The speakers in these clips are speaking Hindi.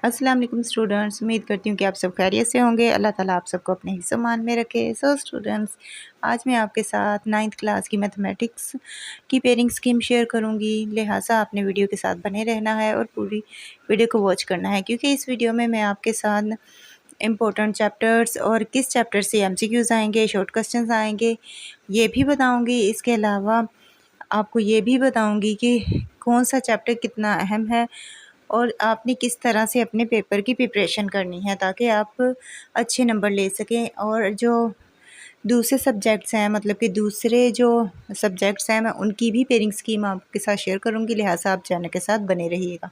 अस्सलाम वालेकुम स्टूडेंट्स, उम्मीद करती हूँ कि आप सब खैरियत से होंगे। अल्लाह ताला आप सबको अपने हिस्सों मान में रखे। सो स्टूडेंट्स, आज मैं आपके साथ 9th क्लास की मैथमेटिक्स की पेयरिंग स्कीम शेयर करूँगी। लिहाजा आपने वीडियो के साथ बने रहना है और पूरी वीडियो को वॉच करना है, क्योंकि इस वीडियो में मैं आपके साथ इम्पोर्टेंट चैप्टर्स और किस चैप्टर से MCQs आएंगे, शॉर्ट क्वेश्चंस आएंगे, ये भी बताऊँगी। इसके अलावा आपको ये भी बताऊँगी कि कौन सा चैप्टर कितना अहम है और आपने किस तरह से अपने पेपर की प्रिपरेशन करनी है, ताकि आप अच्छे नंबर ले सकें। और जो दूसरे सब्जेक्ट्स हैं, मतलब कि दूसरे जो सब्जेक्ट्स हैं, मैं उनकी भी पेयरिंग स्कीम आपके साथ शेयर करूंगी। लिहाजा आप चैनल के साथ बने रहिएगा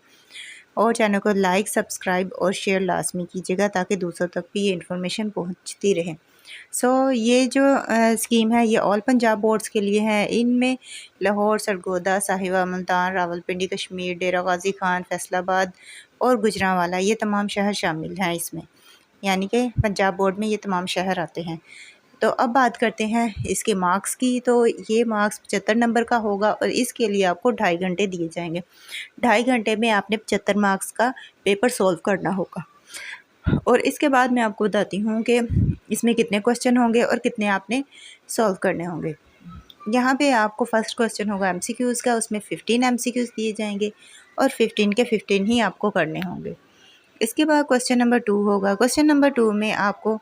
और चैनल को लाइक, सब्सक्राइब और शेयर लाजमी कीजिएगा, ताकि दूसरों तक भी ये इन्फॉर्मेशन पहुंचती रहे। ये जो स्कीम है ये ऑल पंजाब बोर्ड्स के लिए है। इनमें लाहौर, सरगोदा, साहिवाल, मुल्तान, रावलपिंडी, कश्मीर, डेरा गाजी खान, फैसलाबाद और गुजरांवाला, ये तमाम शहर शामिल हैं इसमें, यानी कि पंजाब बोर्ड में ये तमाम शहर आते हैं। तो अब बात करते हैं इसके मार्क्स की। तो ये मार्क्स 75 नंबर का होगा और इसके लिए आपको 2.5 घंटे दिए जाएंगे। 2.5 घंटे में आपने 75 मार्क्स का पेपर सॉल्व करना होगा। और इसके बाद मैं आपको बताती हूँ कि इसमें कितने क्वेश्चन होंगे और कितने आपने सॉल्व करने होंगे। यहाँ पे आपको फर्स्ट क्वेश्चन होगा MCQs का, उसमें 15 MCQs दिए जाएंगे और 15 के 15 ही आपको करने होंगे। इसके बाद क्वेश्चन नंबर 2 होगा। क्वेश्चन नंबर 2 में आपको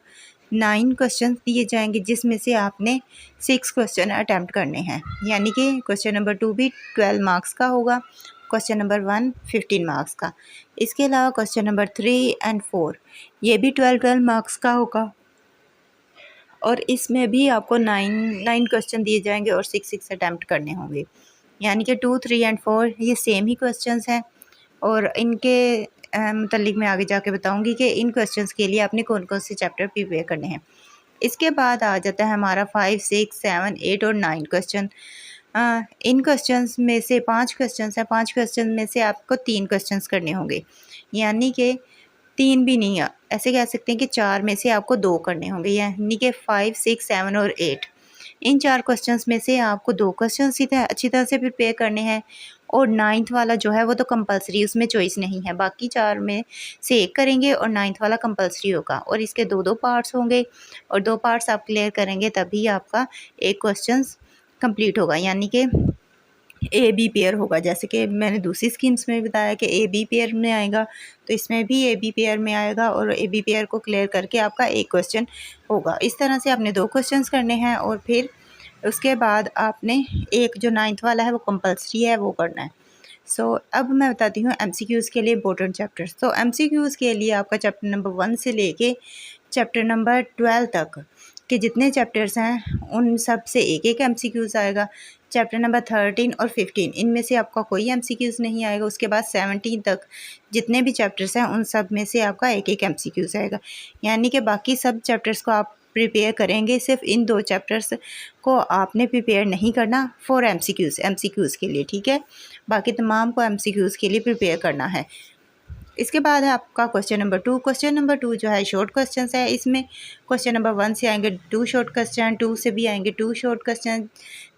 9 क्वेश्चन दिए जाएंगे, जिसमें से आपने 6 क्वेश्चन अटैम्प्ट करने हैं, यानी कि क्वेश्चन नंबर 2 भी 12 मार्क्स का होगा, क्वेश्चन नंबर 1 15 मार्क्स का। इसके अलावा क्वेश्चन नंबर 3 एंड 4 ये भी 12 मार्क्स का होगा और इसमें भी आपको 9 क्वेश्चन दिए जाएंगे और 6 अटैम्प्ट करने होंगे, यानी कि 2, 3 एंड 4 ये सेम ही क्वेश्चंस हैं। और इनके मतलब मैं आगे जाके बताऊंगी कि इन क्वेश्चंस के लिए आपने कौन कौन से चैप्टर प्रिपेयर करने हैं। इसके बाद आ जाता है हमारा 5, 6, 7, 8 और 9 क्वेश्चन। इन क्वेश्चंस में से 5 क्वेश्चंस हैं, 5 क्वेश्चन में से आपको 3 क्वेश्चंस करने होंगे, यानी कि 3 भी नहीं, ऐसे कह सकते हैं कि 4 में से आपको 2 करने होंगे, यानी कि 5, 6, 7 और 8। इन 4 क्वेश्चंस में से आपको 2 क्वेश्चन सीधे अच्छी तरह से प्रिपेयर करने हैं और 9th वाला जो है वो तो कंपलसरी, उसमें चॉइस नहीं है। बाकी 4 में से 1 करेंगे और 9th वाला कंपलसरी होगा और इसके 2-2 पार्ट्स होंगे और 2 पार्ट्स आप क्लियर करेंगे तभी आपका एक क्वेश्चन कंप्लीट होगा, यानी कि AB पेयर होगा। जैसे कि मैंने दूसरी स्कीम्स में बताया कि AB पेयर में आएगा, तो इसमें भी AB पेयर में आएगा और AB पेयर को क्लियर करके आपका एक क्वेश्चन होगा। इस तरह से आपने 2 क्वेश्चंस करने हैं और फिर उसके बाद आपने एक जो 9th वाला है वो कंपलसरी है, वो करना है। अब मैं बताती हूँ MCQs के लिए इम्पोर्टेंट चैप्टर्स। तो MCQs के लिए आपका चैप्टर नंबर 1 से लेके चैप्टर नंबर 12 तक के जितने चैप्टर्स हैं उन सब से एक MCQs आएगा। चैप्टर नंबर 13 और 15 इनमें से आपका कोई MCQs नहीं आएगा। उसके बाद 17 तक जितने भी चैप्टर्स हैं उन सब में से आपका एक MCQs आएगा, यानी कि बाकी सब चैप्टर्स को आप प्रिपेयर करेंगे। सिर्फ इन 2 चैप्टर्स को आपने प्रिपेयर नहीं करना फॉर MCQs के लिए, ठीक है। बाकी तमाम को MCQs के लिए प्रिपेयर करना है। इसके बाद है आपका क्वेश्चन नंबर 2। क्वेश्चन नंबर 2 जो है शॉर्ट क्वेश्चन है। इसमें क्वेश्चन नंबर 1 से आएंगे 2 शॉर्ट क्वेश्चन, 2 से भी आएंगे 2 शॉर्ट क्वेश्चन,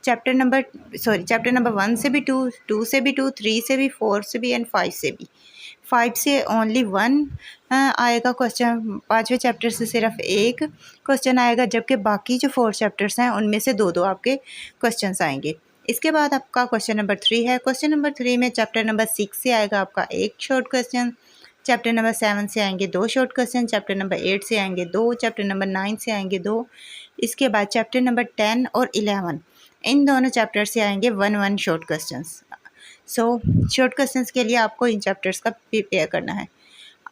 चैप्टर नंबर 1 से भी 2, 2 से भी 2, 3 से भी, 4 से भी एंड 5 से भी। 5 से ओनली 1 आएगा क्वेश्चन, 5वें चैप्टर से सिर्फ एक क्वेश्चन आएगा, जबकि बाकी जो 4 चैप्टर्स हैं उनमें से 2-2 आपके क्वेश्चंस आएंगे। इसके बाद आपका क्वेश्चन नंबर 3 है। क्वेश्चन नंबर 3 में चैप्टर नंबर 6 से आएगा आपका एक शॉर्ट क्वेश्चन, चैप्टर नंबर 7 से आएंगे 2 शॉर्ट क्वेश्चन, चैप्टर नंबर 8 से आएंगे 2, चैप्टर नंबर 9 से आएंगे 2। इसके बाद चैप्टर नंबर 10 और 11 इन दोनों चैप्टर से आएंगे 1 शॉर्ट क्वेश्चंस। शॉर्ट क्वेश्चंस के लिए आपको इन चैप्टर्स का प्रिपेयर करना है।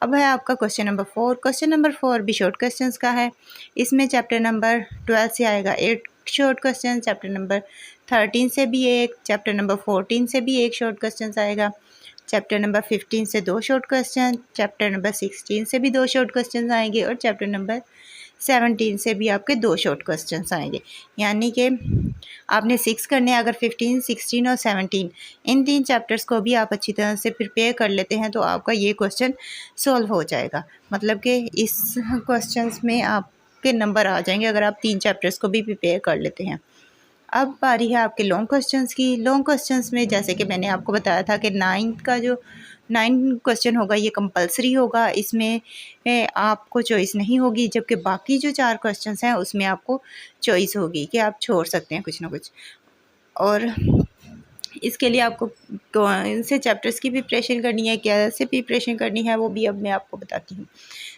अब है आपका क्वेश्चन नंबर 4। क्वेश्चन नंबर 4 भी शॉर्ट क्वेश्चंस का है। इसमें चैप्टर नंबर 12 से आएगा 8 शॉर्ट क्वेश्चन, चैप्टर नंबर 13 से भी एक, चैप्टर नंबर 14 से भी एक शॉर्ट क्वेश्चन आएगा, चैप्टर नंबर 15 से 2 शॉर्ट क्वेश्चन, चैप्टर नंबर 16 से भी 2 शॉर्ट क्वेश्चन आएंगे और चैप्टर नंबर 17 से भी आपके 2 शॉर्ट क्वेश्चंस आएंगे, यानी कि आपने 6 करने हैं। अगर 15, 16 और 17 इन 3 चैप्टर्स को भी आप अच्छी तरह से प्रिपेयर कर लेते हैं तो आपका ये क्वेश्चन सॉल्व हो जाएगा। मतलब कि इस क्वेश्चंस में आपके नंबर आ जाएंगे अगर आप 3 चैप्टर्स को भी प्रिपेयर कर लेते हैं। अब बारी है आपके लॉन्ग क्वेश्चंस की। लॉन्ग क्वेश्चंस में जैसे कि मैंने आपको बताया था कि 9th का जो 9 क्वेश्चन होगा ये कंपलसरी होगा, इसमें आपको चॉइस नहीं होगी, जबकि बाकी जो 4 क्वेश्चंस हैं उसमें आपको चॉइस होगी कि आप छोड़ सकते हैं कुछ ना कुछ। और इसके लिए आपको कौन से चैप्टर्स की प्रिपरेशन करनी है, कैसे प्रिपरेशन करनी है, वो भी अब मैं आपको बताती हूँ।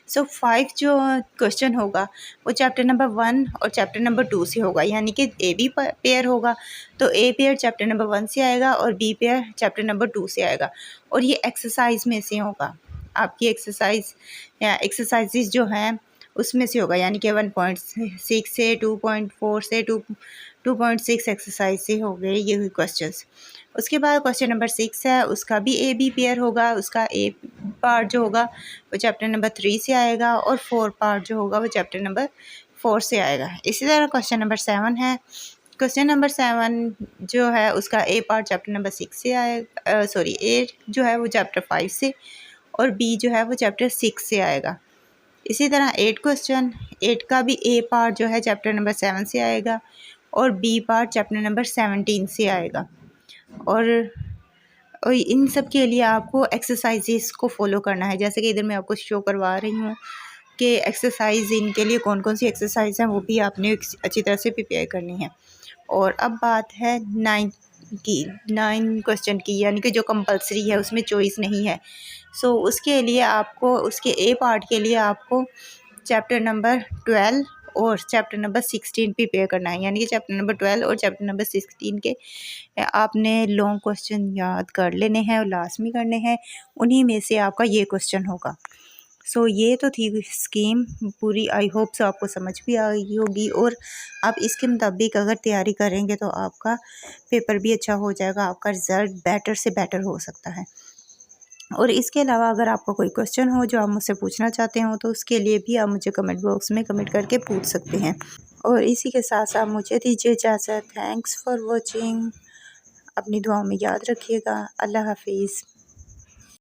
सो 5 जो क्वेश्चन होगा वो चैप्टर नंबर 1 और चैप्टर नंबर 2 से होगा, यानी कि ए बी पेयर होगा तो ए पेयर चैप्टर नंबर 1 से आएगा और बी पेयर चैप्टर नंबर 2 से आएगा। और ये एक्सरसाइज में से होगा, आपकी एक्सरसाइज या एक्सरसाइजेज जो हैं उसमें से होगा, यानी कि 1.6 से 2.4 से 2.6 एक्सरसाइज से हो गए ये क्वेश्चंस। उसके बाद क्वेश्चन नंबर 6 है, उसका भी ए बी पेयर होगा, उसका ए पार्ट जो होगा वो चैप्टर नंबर 3 से आएगा और 4 पार्ट जो होगा वो चैप्टर नंबर 4 से आएगा। इसी तरह क्वेश्चन नंबर 7 है, क्वेश्चन नंबर 7 जो है उसका ए पार्ट चैप्टर नंबर 6 से आएगा, ए जो है वो चैप्टर 5 से और बी जो है वो चैप्टर 6 से आएगा। इसी तरह 8 क्वेश्चन, 8 का भी ए पार्ट जो है चैप्टर नंबर 7 से आएगा और बी पार्ट चैप्टर नंबर 17 से आएगा। और इन सब के लिए आपको एक्सरसाइजेस को फॉलो करना है, जैसे कि इधर मैं आपको शो करवा रही हूँ कि एक्सरसाइज इनके लिए कौन कौन सी एक्सरसाइज हैं वो भी आपने अच्छी तरह से प्रिपेयर करनी है। और अब बात है 9 क्वेश्चन की, यानी कि जो कंपलसरी है उसमें चॉइस नहीं है। सो उसके लिए आपको उसके ए पार्ट के लिए आपको चैप्टर नंबर 12 और चैप्टर नंबर 16 प्रिपेयर करना है, यानी कि चैप्टर नंबर 12 और चैप्टर नंबर 16 के आपने लॉन्ग क्वेश्चन याद कर लेने हैं और लास्ट में करने हैं, उन्हीं में से आपका ये क्वेश्चन होगा। सो ये तो थी स्कीम पूरी, आई होप सो आपको समझ भी आई होगी और आप इसके मुताबिक अगर तैयारी करेंगे तो आपका पेपर भी अच्छा हो जाएगा, आपका रिज़ल्ट बेटर से बेटर हो सकता है। और इसके अलावा अगर आपका कोई क्वेश्चन हो जो आप मुझसे पूछना चाहते हो तो उसके लिए भी आप मुझे कमेंट बॉक्स में कमेंट करके पूछ सकते हैं। और इसी के साथ साथ मुझे दीजिए इजाज़त। Thanks for watching. अपनी दुआओं में याद रखिएगा। अल्लाह हाफिज़।